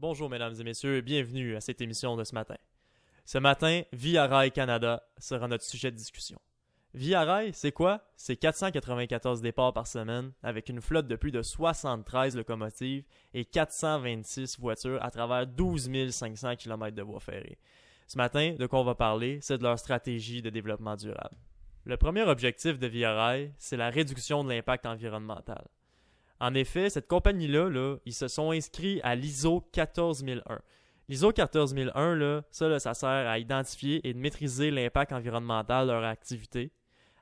Bonjour mesdames et messieurs et bienvenue à cette émission de ce matin. Ce matin, Via Rail Canada sera notre sujet de discussion. Via Rail, c'est quoi? C'est 494 départs par semaine avec une flotte de plus de 73 locomotives et 426 voitures à travers 12 500 km de voies ferrées. Ce matin, de quoi on va parler, c'est de leur stratégie de développement durable. Le premier objectif de Via Rail, c'est la réduction de l'impact environnemental. En effet, cette compagnie-là, ils se sont inscrits à l'ISO 14001. L'ISO 14001, ça sert à identifier et de maîtriser l'impact environnemental de leur activité,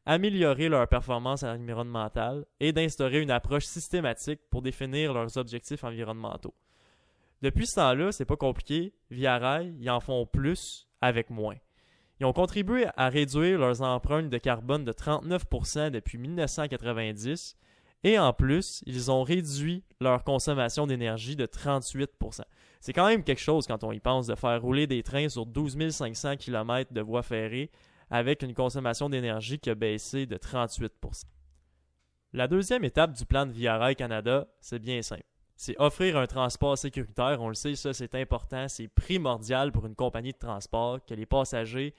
améliorer leur performance environnementale et d'instaurer une approche systématique pour définir leurs objectifs environnementaux. Depuis ce temps-là, c'est pas compliqué. Via Rail, ils en font plus avec moins. Ils ont contribué à réduire leurs empreintes de carbone de 39% depuis 1990 et en plus, ils ont réduit leur consommation d'énergie de 38%. C'est quand même quelque chose quand on y pense de faire rouler des trains sur 12 500 km de voies ferrées avec une consommation d'énergie qui a baissé de 38%. La deuxième étape du plan de Via Rail Canada, c'est bien simple. C'est offrir un transport sécuritaire. On le sait, ça c'est important, c'est primordial pour une compagnie de transport que les passagers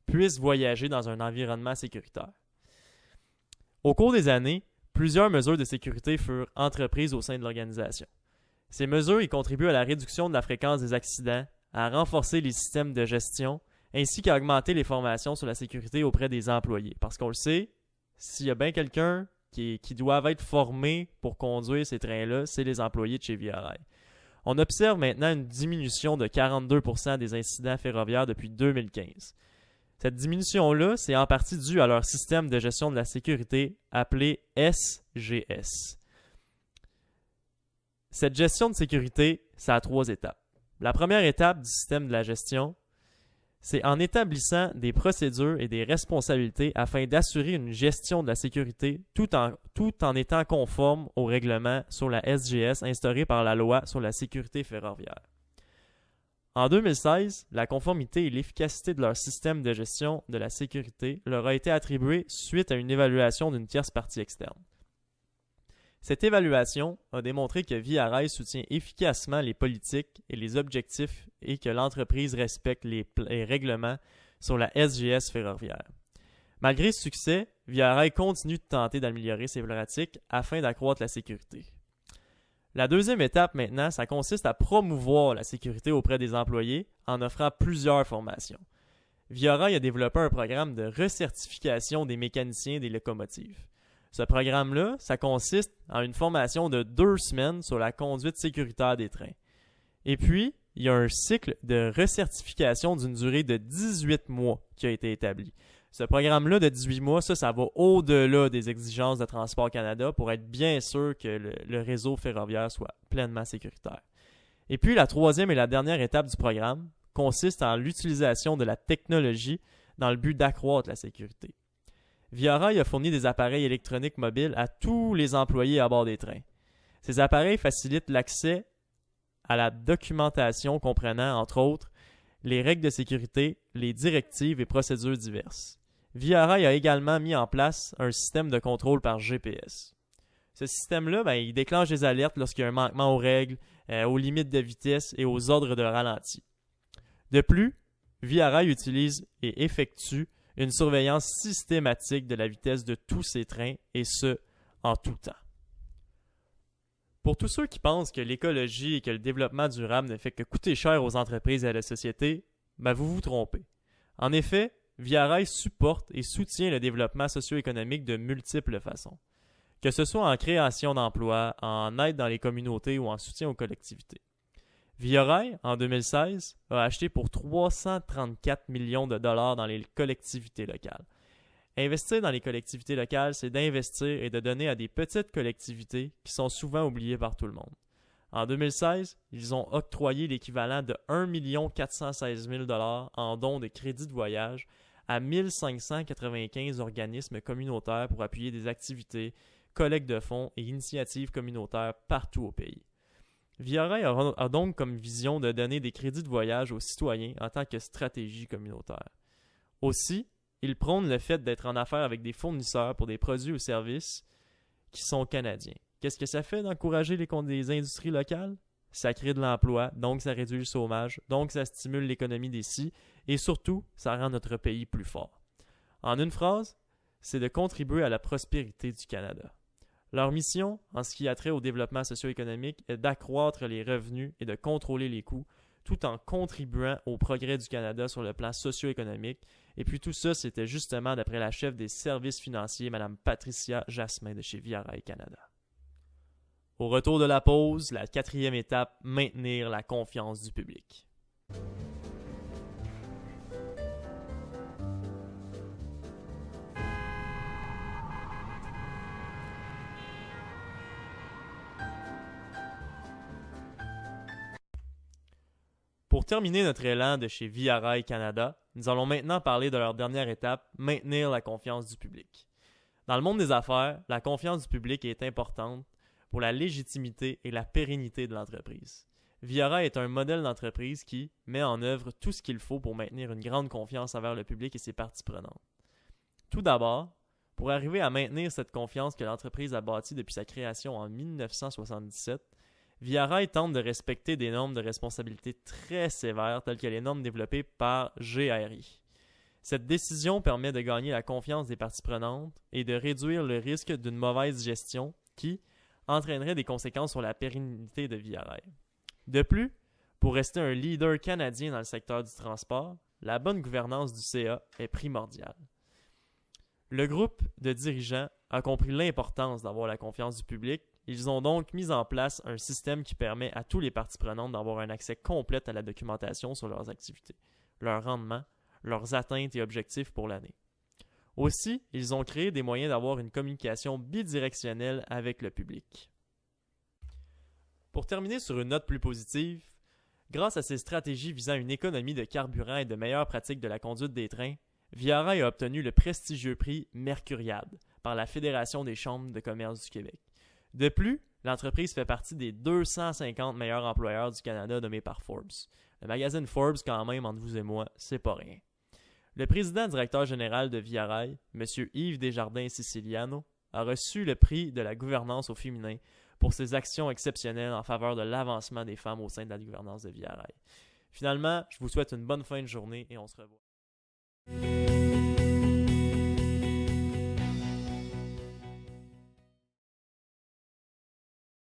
puissent voyager dans un environnement sécuritaire. Au cours des années, plusieurs mesures de sécurité furent entreprises au sein de l'organisation. Ces mesures y contribuent à la réduction de la fréquence des accidents, à renforcer les systèmes de gestion, ainsi qu'à augmenter les formations sur la sécurité auprès des employés. Parce qu'on le sait, s'il y a bien quelqu'un qui doivent être formés pour conduire ces trains-là, c'est les employés de chez Via Rail. On observe maintenant une diminution de 42% des incidents ferroviaires depuis 2015. Cette diminution-là, c'est en partie due à leur système de gestion de la sécurité appelé SGS. Cette gestion de sécurité, ça a 3 étapes. La première étape du système de la gestion, c'est en établissant des procédures et des responsabilités afin d'assurer une gestion de la sécurité tout en étant conforme au règlement sur la SGS instauré par la loi sur la sécurité ferroviaire. En 2016, la conformité et l'efficacité de leur système de gestion de la sécurité leur a été attribuée suite à une évaluation d'une tierce partie externe. Cette évaluation a démontré que Via Rail soutient efficacement les politiques et les objectifs et que l'entreprise respecte les règlements sur la SGS ferroviaire. Malgré ce succès, Via Rail continue de tenter d'améliorer ses pratiques afin d'accroître la sécurité. La deuxième étape maintenant, ça consiste à promouvoir la sécurité auprès des employés en offrant plusieurs formations. Via Rail a développé un programme de recertification des mécaniciens des locomotives. Ce programme-là, ça consiste en une formation de 2 semaines sur la conduite sécuritaire des trains. Et puis, il y a un cycle de recertification d'une durée de 18 mois qui a été établi. Ce programme-là de 18 mois, ça va au-delà des exigences de Transport Canada pour être bien sûr que le réseau ferroviaire soit pleinement sécuritaire. Et puis, la troisième et la dernière étape du programme consiste en l'utilisation de la technologie dans le but d'accroître la sécurité. Via Rail a fourni des appareils électroniques mobiles à tous les employés à bord des trains. Ces appareils facilitent l'accès à la documentation comprenant, entre autres, les règles de sécurité, les directives et procédures diverses. Via Rail a également mis en place un système de contrôle par GPS. Ce système-là, il déclenche des alertes lorsqu'il y a un manquement aux règles, aux limites de vitesse et aux ordres de ralenti. De plus, Via Rail utilise et effectue une surveillance systématique de la vitesse de tous ces trains, et ce, en tout temps. Pour tous ceux qui pensent que l'écologie et que le développement durable ne fait que coûter cher aux entreprises et à la société, vous vous trompez. En effet, Via Rail supporte et soutient le développement socio-économique de multiples façons. Que ce soit en création d'emplois, en aide dans les communautés ou en soutien aux collectivités. Via Rail, en 2016, a acheté pour 334 millions de dollars dans les collectivités locales. Investir dans les collectivités locales, c'est d'investir et de donner à des petites collectivités qui sont souvent oubliées par tout le monde. En 2016, ils ont octroyé l'équivalent de 1 416 000 $ en dons de crédits de voyage à 1595 organismes communautaires pour appuyer des activités, collectes de fonds et initiatives communautaires partout au pays. Via Rail a donc comme vision de donner des crédits de voyage aux citoyens en tant que stratégie communautaire. Aussi, il prône le fait d'être en affaires avec des fournisseurs pour des produits ou services qui sont canadiens. Qu'est-ce que ça fait d'encourager les industries locales? ça crée de l'emploi, donc ça réduit le chômage, donc ça stimule l'économie d'ici, et surtout, ça rend notre pays plus fort. En une phrase, c'est de contribuer à la prospérité du Canada. Leur mission, en ce qui a trait au développement socio-économique, est d'accroître les revenus et de contrôler les coûts, tout en contribuant au progrès du Canada sur le plan socio-économique. Et puis tout ça, c'était justement d'après la chef des services financiers, Mme Patricia Jasmin de chez Via Rail Canada. Au retour de la pause, la 4e étape, maintenir la confiance du public. Pour terminer notre élan de chez Via Rail Canada, nous allons maintenant parler de leur dernière étape, maintenir la confiance du public. Dans le monde des affaires, la confiance du public est importante pour la légitimité et la pérennité de l'entreprise. Via Rail est un modèle d'entreprise qui met en œuvre tout ce qu'il faut pour maintenir une grande confiance envers le public et ses parties prenantes. Tout d'abord, pour arriver à maintenir cette confiance que l'entreprise a bâtie depuis sa création en 1977, Via Rail tente de respecter des normes de responsabilité très sévères telles que les normes développées par GRI. Cette décision permet de gagner la confiance des parties prenantes et de réduire le risque d'une mauvaise gestion qui entraînerait des conséquences sur la pérennité de Via Rail. De plus, pour rester un leader canadien dans le secteur du transport, la bonne gouvernance du CA est primordiale. Le groupe de dirigeants a compris l'importance d'avoir la confiance du public. Ils ont donc mis en place un système qui permet à tous les parties prenantes d'avoir un accès complet à la documentation sur leurs activités, leur rendement, leurs atteintes et objectifs pour l'année. Aussi, ils ont créé des moyens d'avoir une communication bidirectionnelle avec le public. Pour terminer sur une note plus positive, grâce à ces stratégies visant une économie de carburant et de meilleures pratiques de la conduite des trains, Via Rail a obtenu le prestigieux prix Mercuriade par la Fédération des chambres de commerce du Québec. De plus, l'entreprise fait partie des 250 meilleurs employeurs du Canada nommés par Forbes. Le magazine Forbes, quand même, entre vous et moi, c'est pas rien. Le président-directeur général de Via Rail, M. Yves Desjardins-Siciliano, a reçu le prix de la gouvernance au féminin pour ses actions exceptionnelles en faveur de l'avancement des femmes au sein de la gouvernance de Via Rail. Finalement, je vous souhaite une bonne fin de journée et on se revoit.